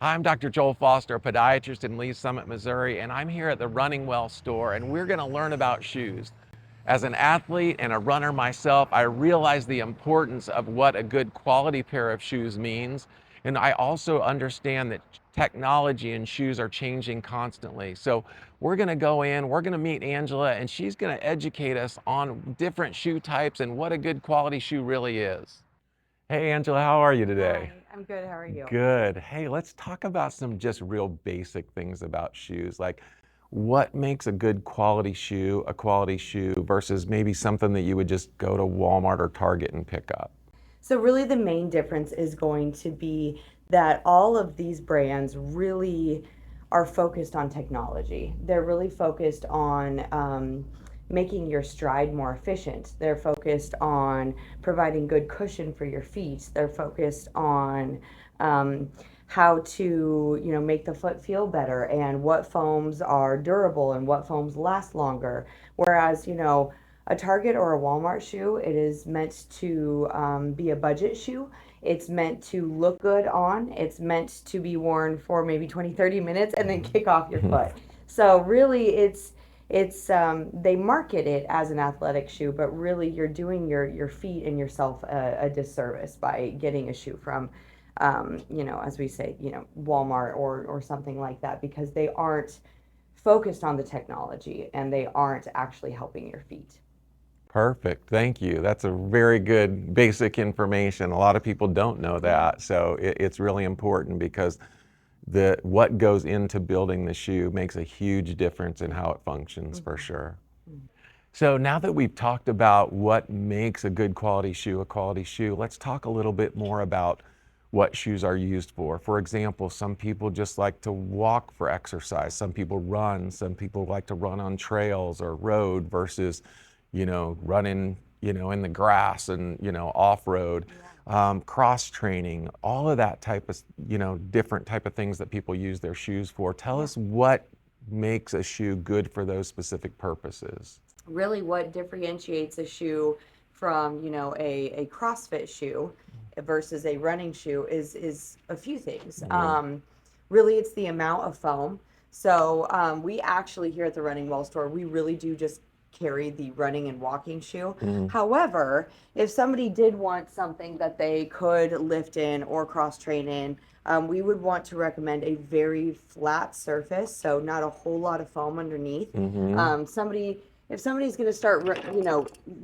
Hi, I'm Dr. Joel Foster, a podiatrist in Lee's Summit, Missouri, and I'm here at the Running Well store, and we're going to learn about shoes. As an athlete and a runner myself, I realize the importance of what a good quality pair of shoes means, and I also understand that technology and shoes are changing constantly. So we're going to go in, we're going to meet Angela, and she's going to educate us on different shoe types and what a good quality shoe really is. Hey, Angela, how are you today? Hi, I'm good. How are you? Good. Hey, let's talk about some just real basic things about shoes. Like what makes a good quality shoe versus maybe something that you would just go to Walmart or Target and pick up? So, really, the main difference is going to be that all of these brands really are focused on technology. They're really focused on making your stride more efficient. They're focused on providing good cushion for your feet. They're focused on um, how to, make the foot feel better and what foams are durable and what foams last longer. Whereas, a Target or a Walmart shoe, it is meant to be a budget shoe. It's meant to look good on. It's meant to be worn for maybe 20, 30 minutes and then kick off your foot. So really they market it as an athletic shoe, but really you're doing your feet and yourself a disservice by getting a shoe from as we say, Walmart or something like that, because they aren't focused on the technology and they aren't actually helping your feet. Perfect. Thank you. That's a very good basic information. A lot of people don't know Yeah. that. So it's really important because what goes into building the shoe makes a huge difference in how it functions for Mm-hmm. sure. So now that we've talked about what makes a good quality shoe, let's talk a little bit more about what shoes are used for. For example, some people just like to walk for exercise. Some people run. Some people like to run on trails or road versus, running, in the grass and, off road. Yeah. Cross training, all of that type of, different type of things that people use their shoes for. Tell Yeah. us what makes a shoe good for those specific purposes. Really what differentiates a shoe from a CrossFit shoe versus a running shoe is a few things. Yeah. Really, it's the amount of foam. So we actually here at the Running Wall store, we really do just carry the running and walking shoe. Mm, However, if somebody did want something that they could lift in or cross train in, we would want to recommend a very flat surface, so not a whole lot of foam underneath. mm-hmm. Somebody if somebody's going to start,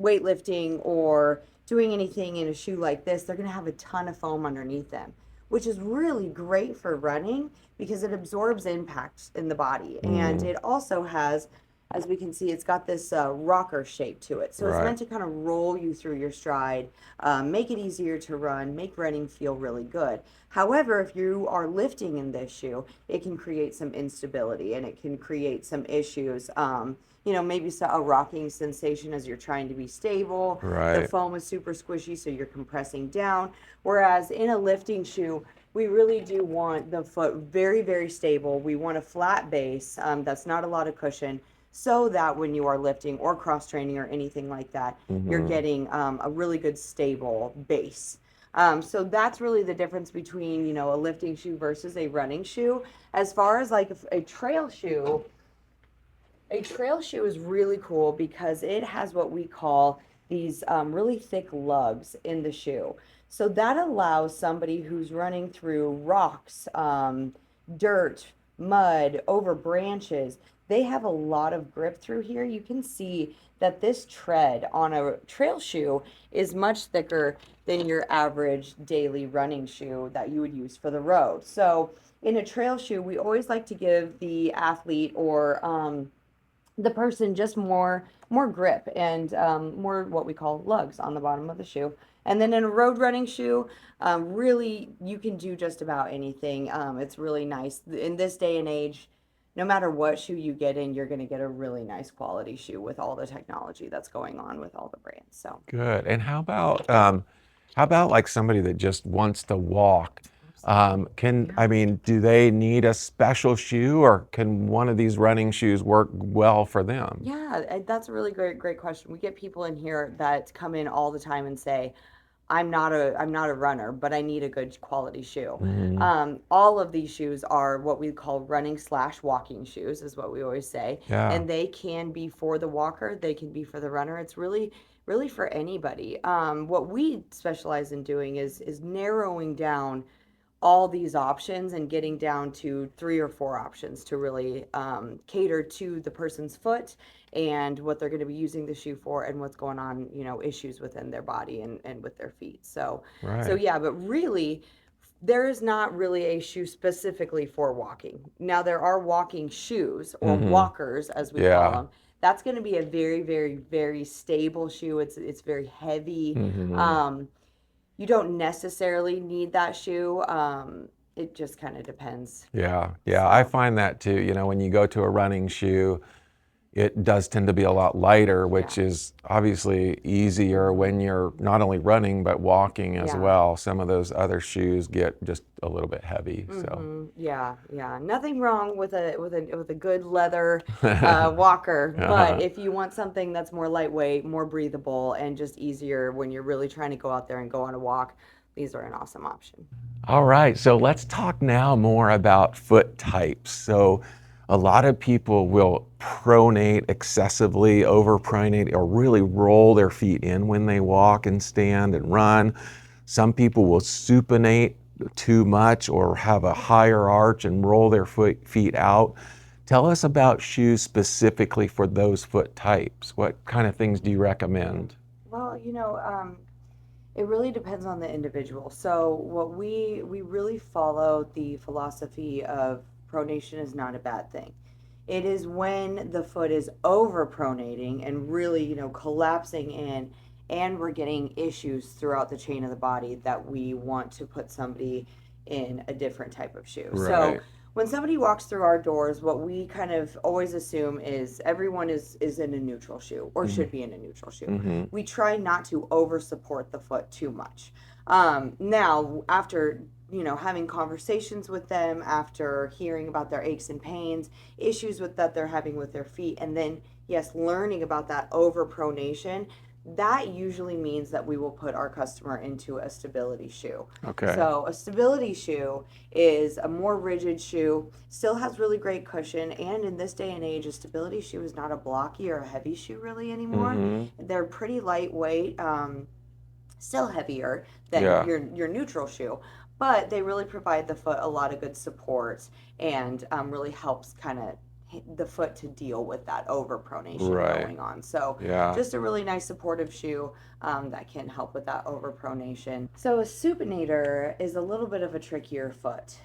weightlifting or doing anything in a shoe like this, they're going to have a ton of foam underneath them, which is really great for running because it absorbs impact in the body. And Mm, it also has, as we can see, it's got this rocker shape to it. So it's right. meant to kind of roll you through your stride, make it easier to run, make running feel really good. However, if you are lifting in this shoe, it can create some instability and it can create some issues. Maybe a rocking sensation as you're trying to be stable. The Right. foam is super squishy, so you're compressing down. Whereas in a lifting shoe, we really do want the foot very, very stable. We want a flat base that's not a lot of cushion, so that when you are lifting or cross training or anything like that, you're Mm-hmm. getting a really good stable base. So that's really the difference between a lifting shoe versus a running shoe. As far as like a trail shoe is really cool because it has what we call these really thick lugs in the shoe. So that allows somebody who's running through rocks, dirt, mud, over branches. They have a lot of grip through here. You can see that this tread on a trail shoe is much thicker than your average daily running shoe that you would use for the road. So in a trail shoe, we always like to give the athlete or the person just more grip and more what we call lugs on the bottom of the shoe. And then in a road running shoe, really you can do just about anything. It's really nice in this day and age. No matter what shoe you get in, you're going to get a really nice quality shoe with all the technology that's going on with all the brands. So Good. And how about like somebody that just wants to walk? absolutely, I yeah. mean, do they need a special shoe or can one of these running shoes work well for them? Yeah, that's a really great question. We get people in here that come in all the time and say, I'm not a runner, but I need a good quality shoe. Hmm. All of these shoes are what we call running slash walking shoes, is what we always say, Yeah. and they can be for the walker, they can be for the runner. It's really for anybody. What we specialize in doing is narrowing down all these options and getting down to three or four options to really cater to the person's foot and what they're going to be using the shoe for and what's going on, issues within their body and with their feet. So Right. yeah, but really there is not really a shoe specifically for walking. Now there are walking shoes or Hmm. walkers as we call Yeah. them. That's going to be a very, very, very stable shoe. It's very heavy. Hmm. Um, you don't necessarily need that shoe. It just kind of depends. Yeah. Yeah. I So, find that too. When you go to a running shoe, it does tend to be a lot lighter, yeah. which is obviously easier Hmm. when you're not only running but walking as Yeah. well. Some of those other shoes get just a little bit heavy. So, Yeah, yeah. Nothing wrong with a good leather walker, but uh-huh. if you want something that's more lightweight, more breathable, and just easier when you're really trying to go out there and go on a walk, these are an awesome option. All right, so let's talk now more about foot types. So, a lot of people will pronate excessively, overpronate, or really roll their feet in when they walk and stand and run. Some people will supinate too much or have a higher arch and roll their feet out. Tell us about shoes specifically for those foot types. What kind of things do you recommend? Well, it really depends on the individual. So what we really follow the philosophy of pronation is not a bad thing. It is when the foot is over pronating and really, collapsing in and we're getting issues throughout the chain of the body that we want to put somebody in a different type of shoe. So Right. when somebody walks through our doors, what we kind of always assume is everyone is in a neutral shoe or Hmm. should be in a neutral shoe. Hmm. We try not to over support the foot too much. Now, after having conversations with them, after hearing about their aches and pains, issues with that they're having with their feet, and then yes, learning about that overpronation, that usually means that we will put our customer into a stability shoe. Okay. So a stability shoe is a more rigid shoe, still has really great cushion, and in this day and age, a stability shoe is not a blocky or a heavy shoe really anymore. Hmm. They're pretty lightweight, still heavier than Yeah. your neutral shoe, but they really provide the foot a lot of good support and really helps kind of the foot to deal with that overpronation Right. going on. So Yeah. just a really nice supportive shoe that can help with that overpronation. So a supinator is a little bit of a trickier foot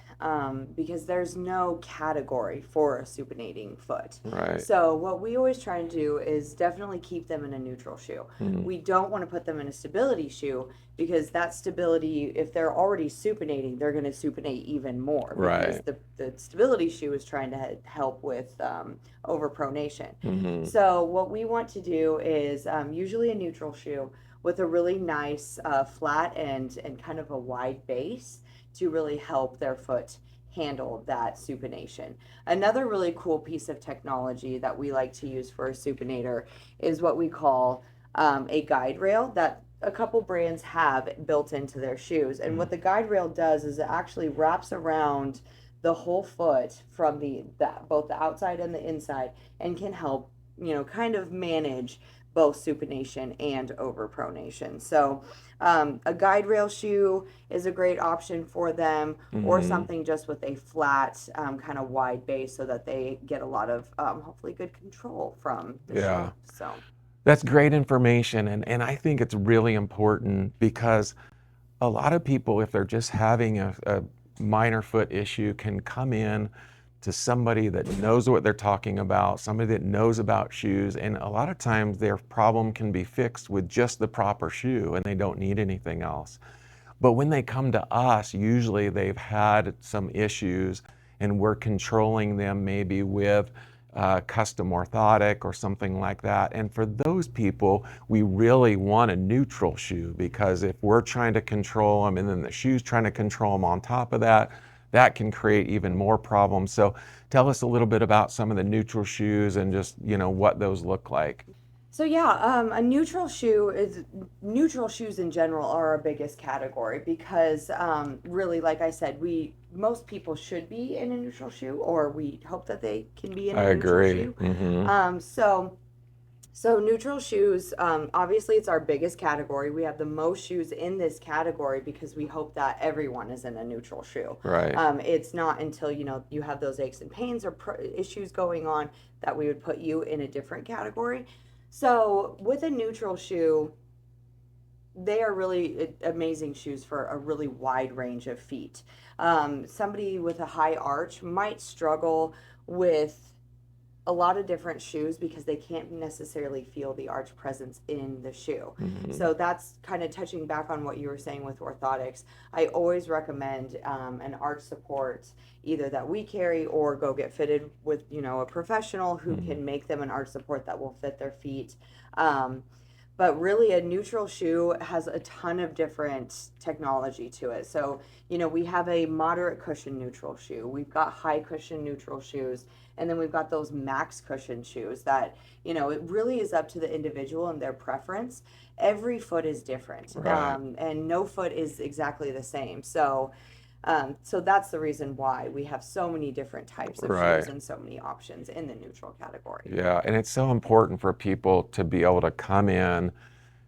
because there's no category for a supinating foot. Right. So what we always try to do is definitely keep them in a neutral shoe. Hmm. We don't want to put them in a stability shoe because that stability, if they're already supinating, they're going to supinate even more because Right. the stability shoe is trying to help with overpronation. Hmm. So what we want to do is usually a neutral shoe with a really nice flat and kind of a wide base to really help their foot handle that supination. Another really cool piece of technology that we like to use for a supinator is what we call a guide rail that a couple brands have built into their shoes. And what the guide rail does is it actually wraps around the whole foot from both the outside and the inside and can help, kind of manage both supination and overpronation. So a guide rail shoe is a great option for them, or Hmm. something just with a flat, kind of wide base so that they get a lot of hopefully good control from the Yeah. shoe. So, That's great information. And I think it's really important because a lot of people, if they're just having a minor foot issue, can come in to somebody that knows what they're talking about, somebody that knows about shoes. And a lot of times their problem can be fixed with just the proper shoe and they don't need anything else. But when they come to us, usually they've had some issues and we're controlling them maybe with custom orthotic or something like that. And for those people, we really want a neutral shoe because if we're trying to control them and then the shoe's trying to control them on top of that, that can create even more problems. So tell us a little bit about some of the neutral shoes and just, what those look like. So yeah, a neutral shoe is neutral shoes in general are our biggest category because really, like I said, we most people should be in a neutral shoe, or we hope that they can be in I a neutral agree. shoe. Mm-hmm. So so neutral shoes, obviously it's our biggest category. We have the most shoes in this category because we hope that everyone is in a neutral shoe. Right. It's not until you have those aches and pains or issues going on that we would put you in a different category. So with a neutral shoe, they are really amazing shoes for a really wide range of feet. Somebody with a high arch might struggle with a lot of different shoes because they can't necessarily feel the arch presence in the shoe. Mm-hmm. So that's kind of touching back on what you were saying with orthotics. I always recommend an arch support either that we carry or go get fitted with a professional who Mm-hmm. can make them an arch support that will fit their feet. Um, but really a neutral shoe has a ton of different technology to it. So we have a moderate cushion neutral shoe, we've got high cushion neutral shoes, and then we've got those max cushion shoes that it really is up to the individual and their preference. Every foot is different, Right. and no foot is exactly the same. So that's the reason why we have so many different types of shoes Right. and so many options in the neutral category. Yeah, and it's so important for people to be able to come in,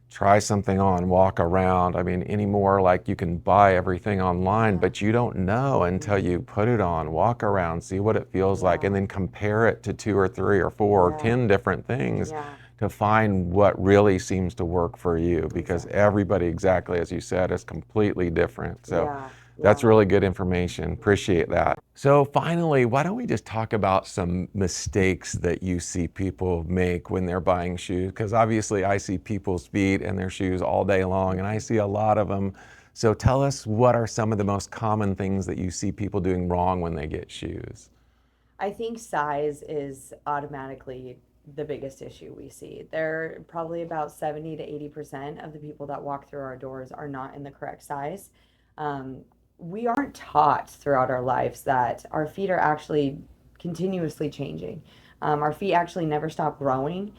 try something on, walk around. I mean, anymore, like you can buy everything online, Yeah. but you don't know until Mm-hmm. you put it on, walk around, see what it feels like, and Yeah. then compare it to two or three or four or Yeah. 10 different things Yeah. to find what really seems to work for you, because Exactly. everybody, exactly as you said, is completely different. So Yeah. that's Yeah. really good information. Appreciate that. So finally, why don't we just talk about some mistakes that you see people make when they're buying shoes? Because obviously I see people's feet and their shoes all day long, and I see a lot of them. So tell us, what are some of the most common things that you see people doing wrong when they get shoes? I think size is automatically the biggest issue we see. There probably about 70 to 80% of the people that walk through our doors are not in the correct size. Um, we aren't taught throughout our lives that our feet are actually continuously changing. Our feet actually never stop growing.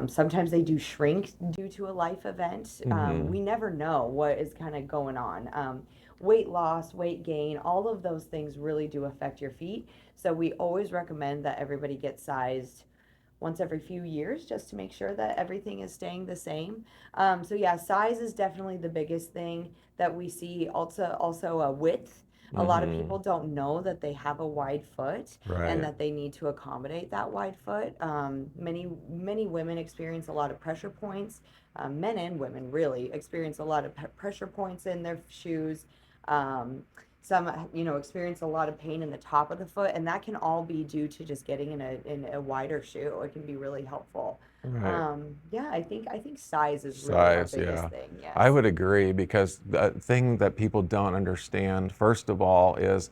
Sometimes they do shrink due to a life event. Mm-hmm. We never know what is kind of going on. Weight loss, weight gain, all of those things really do affect your feet. So we always recommend that everybody get sized once every few years just to make sure that everything is staying the same. So yeah, size is definitely the biggest thing that we see. Also a width. A lot of Mm-hmm. people don't know that they have a wide foot and Right. that they need to accommodate that wide foot. Many women experience a lot of pressure points. Men and women really experience a lot of pressure points in their shoes. Um, some experience a lot of pain in the top of the foot, and that can all be due to just getting in a wider shoe. It can be really helpful. Right. Yeah, I think size is really our Size, biggest yeah. thing. I Yes. would agree, because the thing that people don't understand, first of all, is,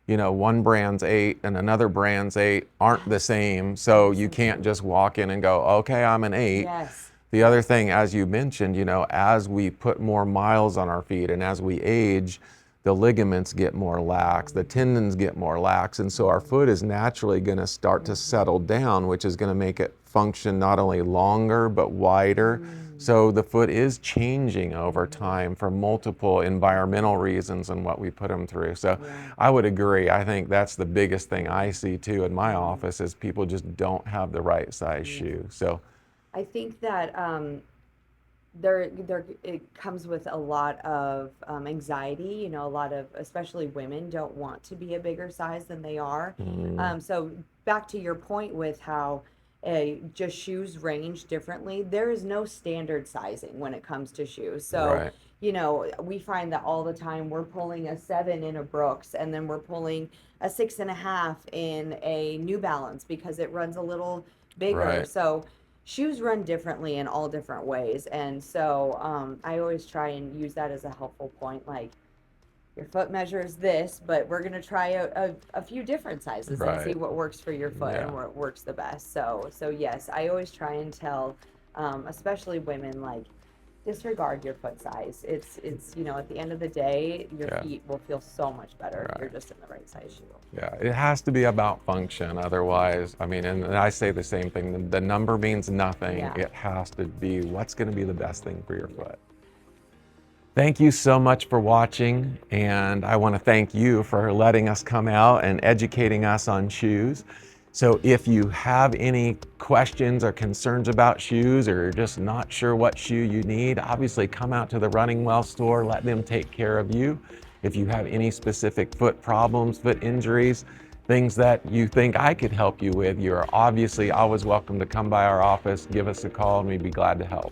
one brand's 8 and another brand's 8 aren't the Yes. same. So you can't Absolutely. just walk in and go, okay, I'm an 8. Yes. The other Yes. thing, as you mentioned, as we put more miles on our feet and as we age, the ligaments get more lax, the Mm-hmm. tendons get more lax, and so our foot is naturally going to start to Mm-hmm. settle down, which is going to make it function not only longer but wider. Mm-hmm. So the foot is changing over Mm-hmm. time for multiple environmental Mm-hmm. reasons and what we put them through. So Yeah. I would agree. I think that's the biggest thing I see too in my Mm-hmm. office, is people just don't have the right size Yeah. shoe. So I think that there it comes with a lot of anxiety. A lot of especially women don't want to be a bigger size than they are. mm, So back to your point with how just shoes range differently. There is no standard sizing when it comes to shoes. So right. we find that all the time we're pulling a 7 in a Brooks, and then we're pulling a 6.5 in a New Balance because it runs a little bigger. Right. So shoes run differently in all different ways. And so I always try and use that as a helpful point. Like, your foot measure is this, but we're going to try a few different sizes and see Right. what works for your foot and Yeah. what works the best. So yes, I always try and tell, especially women, like, disregard your foot size. It's, at the end of the day, your Yeah. feet will feel so much better if you're Right. just in the right size shoe. Yeah, it has to be about function. Otherwise, I mean, and I say the same thing. The number means nothing. Yeah. It has to be what's going to be the best thing for your foot. Thank you so much for watching, and I want to thank you for letting us come out and educating us on shoes. So if you have any questions or concerns about shoes, or you're just not sure what shoe you need, obviously come out to the Running Well store, let them take care of you. If you have any specific foot problems, foot injuries, things that you think I could help you with, you're obviously always welcome to come by our office, give us a call, and we'd be glad to help.